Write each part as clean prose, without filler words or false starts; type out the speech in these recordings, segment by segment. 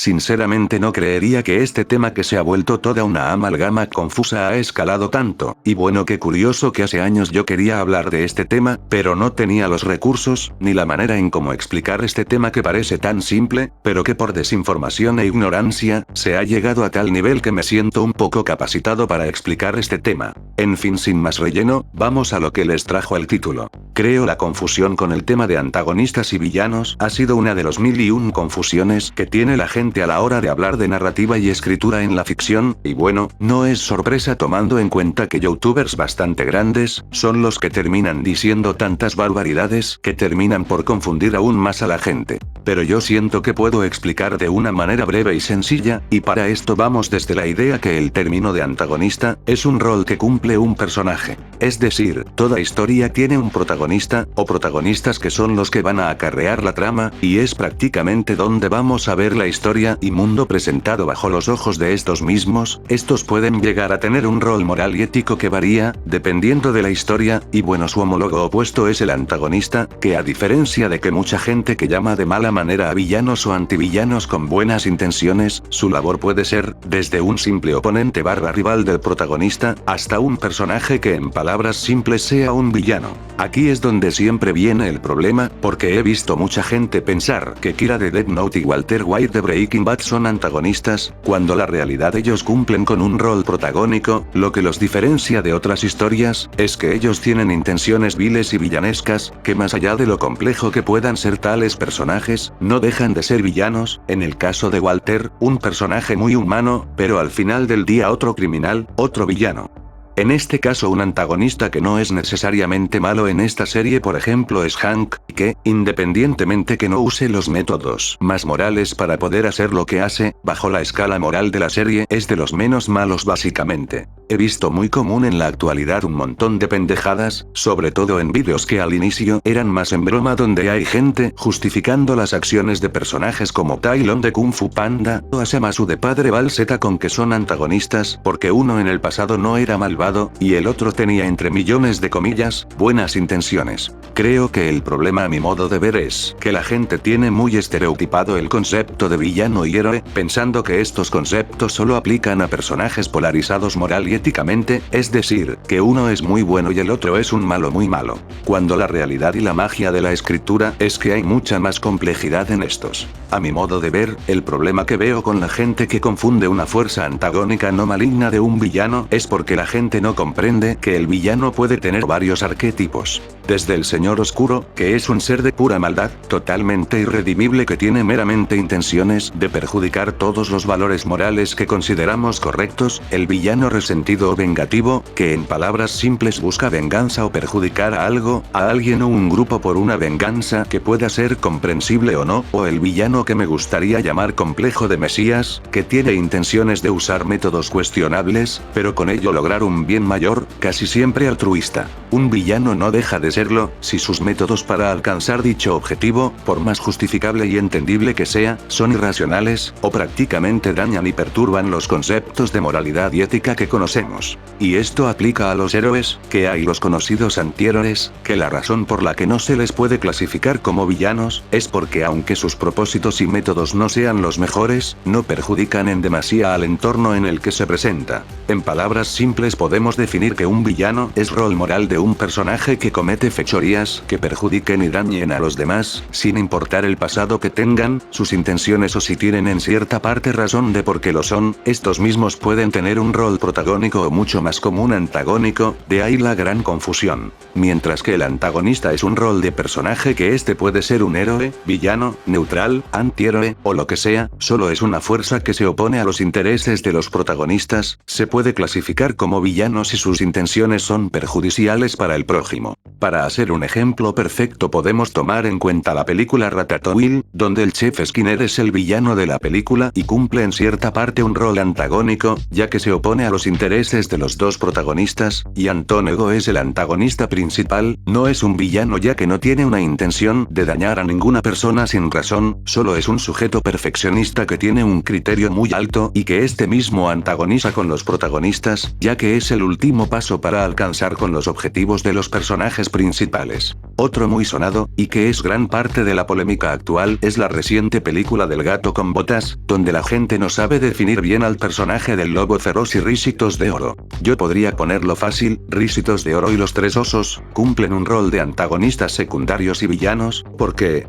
Sinceramente no creería que este tema que se ha vuelto toda una amalgama confusa ha escalado tanto, y bueno, qué curioso que hace años yo quería hablar de este tema, pero no tenía los recursos, ni la manera en cómo explicar este tema que parece tan simple, pero que por desinformación e ignorancia, se ha llegado a tal nivel que me siento un poco capacitado para explicar este tema. En fin, sin más relleno, vamos a lo que les trajo el título. Creo la confusión con el tema de antagonistas y villanos ha sido una de los 1001 confusiones que tiene la gente a la hora de hablar de narrativa y escritura en la ficción, y bueno, no es sorpresa tomando en cuenta que youtubers bastante grandes, son los que terminan diciendo tantas barbaridades que terminan por confundir aún más a la gente. Pero yo siento que puedo explicar de una manera breve y sencilla, y para esto vamos desde la idea que el término de antagonista es un rol que cumple un personaje. Es decir, toda historia tiene un protagonista, o protagonistas que son los que van a acarrear la trama, y es prácticamente donde vamos a ver la historia y mundo presentado bajo los ojos de estos mismos. Estos pueden llegar a tener un rol moral y ético que varía, dependiendo de la historia, y bueno, su homólogo opuesto es el antagonista, que a diferencia de que mucha gente que llama de mala manera a villanos o antivillanos con buenas intenciones, su labor puede ser, desde un simple oponente barra rival del protagonista, hasta un personaje que en palabras simples sea un villano. Aquí es donde siempre viene el problema, porque he visto mucha gente pensar que Kira de Death Note y Walter White de Breaking Bad son antagonistas, cuando la realidad ellos cumplen con un rol protagónico. Lo que los diferencia de otras historias, es que ellos tienen intenciones viles y villanescas, que más allá de lo complejo que puedan ser tales personajes, no dejan de ser villanos. En el caso de Walter, un personaje muy humano, pero al final del día otro criminal, otro villano. En este caso un antagonista que no es necesariamente malo en esta serie por ejemplo es Hank, que, independientemente que no use los métodos más morales para poder hacer lo que hace, bajo la escala moral de la serie es de los menos malos básicamente. He visto muy común en la actualidad un montón de pendejadas, sobre todo en vídeos que al inicio eran más en broma donde hay gente justificando las acciones de personajes como Tai Lung de Kung Fu Panda, o Asamasu de Padre Ball Z con que son antagonistas porque uno en el pasado no era malvado, y el otro tenía entre millones de comillas, buenas intenciones. Creo que el problema a mi modo de ver es que la gente tiene muy estereotipado el concepto de villano y héroe, pensando que estos conceptos solo aplican a personajes polarizados moral y éticamente, es decir, que uno es muy bueno y el otro es un malo muy malo. Cuando la realidad y la magia de la escritura es que hay mucha más complejidad en estos. A mi modo de ver, el problema que veo con la gente que confunde una fuerza antagónica no maligna de un villano es porque la gente no comprende que el villano puede tener varios arquetipos. Desde el Señor Oscuro, que es un ser de pura maldad, totalmente irredimible que tiene meramente intenciones de perjudicar todos los valores morales que consideramos correctos, el villano resentido o vengativo, que en palabras simples busca venganza o perjudicar a algo, a alguien o un grupo por una venganza que pueda ser comprensible o no, o el villano que me gustaría llamar complejo de Mesías, que tiene intenciones de usar métodos cuestionables, pero con ello lograr un bien mayor, casi siempre altruista. Un villano no deja de serlo, si sus métodos para alcanzar dicho objetivo, por más justificable y entendible que sea, son irracionales, o prácticamente dañan y perturban los conceptos de moralidad y ética que conocemos. Y esto aplica a los héroes, que hay los conocidos antihéroes, que la razón por la que no se les puede clasificar como villanos, es porque aunque sus propósitos y métodos no sean los mejores, no perjudican en demasía al entorno en el que se presenta. En palabras simples podemos definir que un villano es rol moral de un personaje que comete fechorías que perjudiquen y dañen a los demás, sin importar el pasado que tengan, sus intenciones o si tienen en cierta parte razón de por qué lo son. Estos mismos pueden tener un rol protagónico o mucho más común antagónico, de ahí la gran confusión. Mientras que el antagonista es un rol de personaje que este puede ser un héroe, villano, neutral, antihéroe, o lo que sea, solo es una fuerza que se opone a los intereses de los protagonistas, se puede clasificar como villano si sus intenciones son perjudiciales para el prójimo. Para hacer un ejemplo perfecto podemos tomar en cuenta la película Ratatouille, donde el chef Skinner es el villano de la película y cumple en cierta parte un rol antagónico, ya que se opone a los intereses de los dos protagonistas, y Antonego es el antagonista principal, no es un villano ya que no tiene una intención de dañar a ninguna persona sin razón, solo es un sujeto perfeccionista que tiene un criterio muy alto y que este mismo antagoniza con los protagonistas, ya que es el último paso para alcanzar con los objetivos de los personajes personajes principales. Otro muy sonado, y que es gran parte de la polémica actual, es la reciente película del gato con botas, donde la gente no sabe definir bien al personaje del lobo feroz y Ricitos de Oro. Yo podría ponerlo fácil, Ricitos de Oro y los tres osos, cumplen un rol de antagonistas secundarios y villanos, porque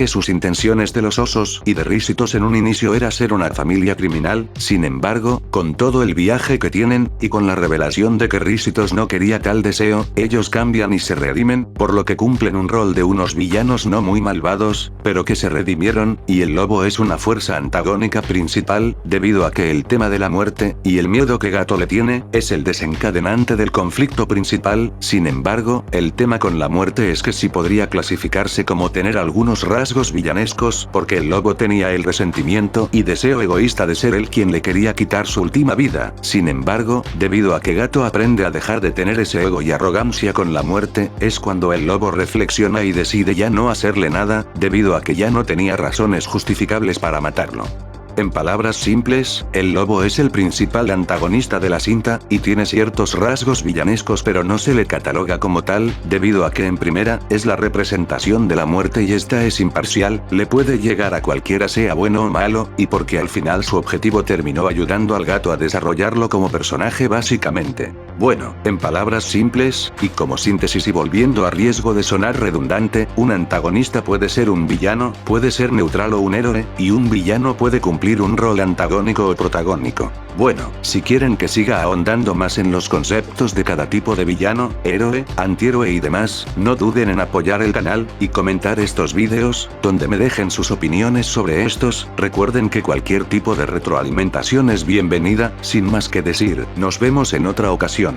sus intenciones de los osos y de Ricitos en un inicio era ser una familia criminal. Sin embargo, con todo el viaje que tienen, y con la revelación de que Ricitos no quería tal deseo, ellos cambian y se redimen, por lo que cumplen un rol de unos villanos no muy malvados, pero que se redimieron, y el lobo es una fuerza antagónica principal, debido a que el tema de la muerte, y el miedo que Gato le tiene, es el desencadenante del conflicto principal. Sin embargo, el tema con la muerte es que sí podría clasificarse como tener algunos rasgos villanescos, porque el lobo tenía el resentimiento y deseo egoísta de ser él quien le quería quitar su última vida. Sin embargo, debido a que Gato aprende a dejar de tener ese ego y arrogancia con la muerte, es cuando el lobo reflexiona y decide ya no hacerle nada, debido a que ya no tenía razones justificables para matarlo. En palabras simples, el lobo es el principal antagonista de la cinta, y tiene ciertos rasgos villanescos pero no se le cataloga como tal, debido a que en primera, es la representación de la muerte y esta es imparcial, le puede llegar a cualquiera sea bueno o malo, y porque al final su objetivo terminó ayudando al gato a desarrollarlo como personaje básicamente. Bueno, en palabras simples, y como síntesis y volviendo a riesgo de sonar redundante, un antagonista puede ser un villano, puede ser neutral o un héroe, y un villano puede cumplir un rol antagónico o protagónico. Bueno, si quieren que siga ahondando más en los conceptos de cada tipo de villano, héroe, antihéroe y demás, no duden en apoyar el canal, y comentar estos vídeos, donde me dejen sus opiniones sobre estos. Recuerden que cualquier tipo de retroalimentación es bienvenida. Sin más que decir, nos vemos en otra ocasión.